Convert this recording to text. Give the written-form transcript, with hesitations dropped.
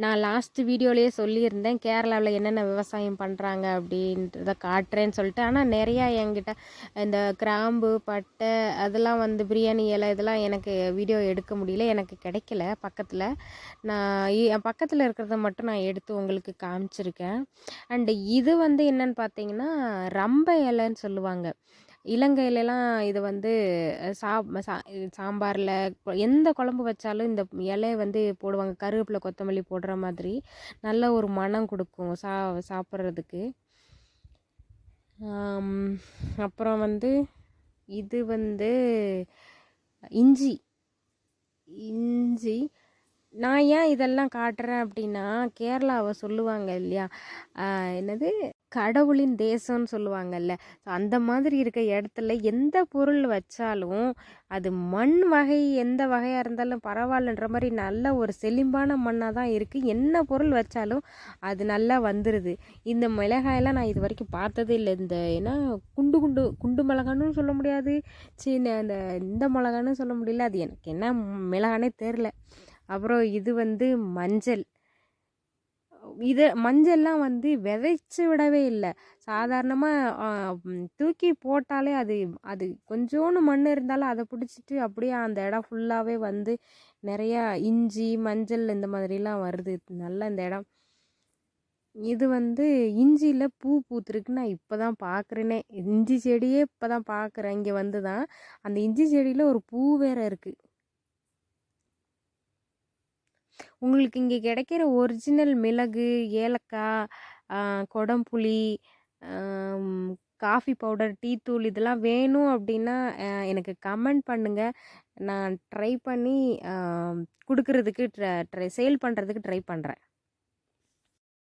நான் லாஸ்ட் வீடியோலேயே சொல்லியிருந்தேன் கேரளாவில் என்னென்ன விவசாயம் பண்ணுறாங்க அப்படின்றத காட்டுறேன்னு சொல்லிட்டு. ஆனால் நிறையா என்கிட்ட இந்த கிராம்பு பட்டை அதெல்லாம் வந்து பிரியாணி இலை இதெல்லாம் எனக்கு வீடியோ எடுக்க முடியல, எனக்கு கிடைக்கல பக்கத்தில். நான் என் பக்கத்தில் இருக்கிறத மட்டும் நான் எடுத்து உங்களுக்கு காமிச்சிருக்கேன். அண்டு இது வந்து என்னன்னு பார்த்தீங்கன்னா ரம்ப இலைன்னு சொல்லுவாங்க. இலங்கையிலலாம் இது வந்து சாம்பாரில் எந்த குழம்பு வச்சாலும் இந்த இலைய வந்து போடுவாங்க. கருவேப்பிலை கொத்தமல்லி போடுற மாதிரி நல்ல ஒரு மனம் கொடுக்கும் சாப்பிட்றதுக்கு. அப்புறம் வந்து இது வந்து இஞ்சி இஞ்சி நான் ஏன் இதெல்லாம் காட்டுறேன் அப்படின்னா, கேரளாவை சொல்லுவாங்க இல்லையா, என்னது கடவுளின் தேசம்னு சொல்லுவாங்கல்ல. ஸோ அந்த மாதிரி இருக்க இடத்துல எந்த பொருள் வச்சாலும் அது மண் வகை எந்த வகையாக இருந்தாலும் பரவாயில்லன்ற மாதிரி நல்ல ஒரு செழிம்பான மண்ணாக தான் இருக்குது. என்ன பொருள் வச்சாலும் அது நல்லா வந்துடுது. இந்த மிளகாயெல்லாம் நான் இது வரைக்கும் பார்த்ததே இல்லை. இந்த ஏன்னா குண்டு குண்டு குண்டு மிளகான்னு சொல்ல முடியாது, சின்ன அந்த இந்த மிளகான்னு சொல்ல முடியல. அது எனக்கு என்ன மிளகானே தெரில. அப்புறம் இது வந்து மஞ்சள். இது மஞ்சள்லாம் வந்து விதைச்சி விடவே இல்லை. சாதாரணமாக தூக்கி போட்டாலே அது அது கொஞ்சோண்டு மண் இருந்தாலும் அதை பிடிச்சிட்டு அப்படியே அந்த இடம் ஃபுல்லாகவே வந்து நிறையா இஞ்சி மஞ்சள் இந்த மாதிரிலாம் வருது. நல்லா இந்த இடம். இது வந்து இஞ்சியில் பூ பூத்துருக்கு. நான் இப்போ தான் பார்க்குறேனே, இஞ்சி செடியே இப்போ தான் பார்க்குறேன். இங்கே வந்து தான் அந்த இஞ்சி செடியில் ஒரு பூ வேறு இருக்குது. உங்களுக்கு இங்கே கிடைக்கிற ஒரிஜினல் மிளகு, ஏலக்காய், கொடம்புளி, காஃபி பவுடர், டீ தூள் இதெல்லாம் வேணும் அப்படின்னா எனக்கு கமெண்ட் பண்ணுங்கள். நான் ட்ரை பண்ணி கொடுக்கறதுக்கு சேல் பண்ணுறதுக்கு ட்ரை பண்ணுறேன்.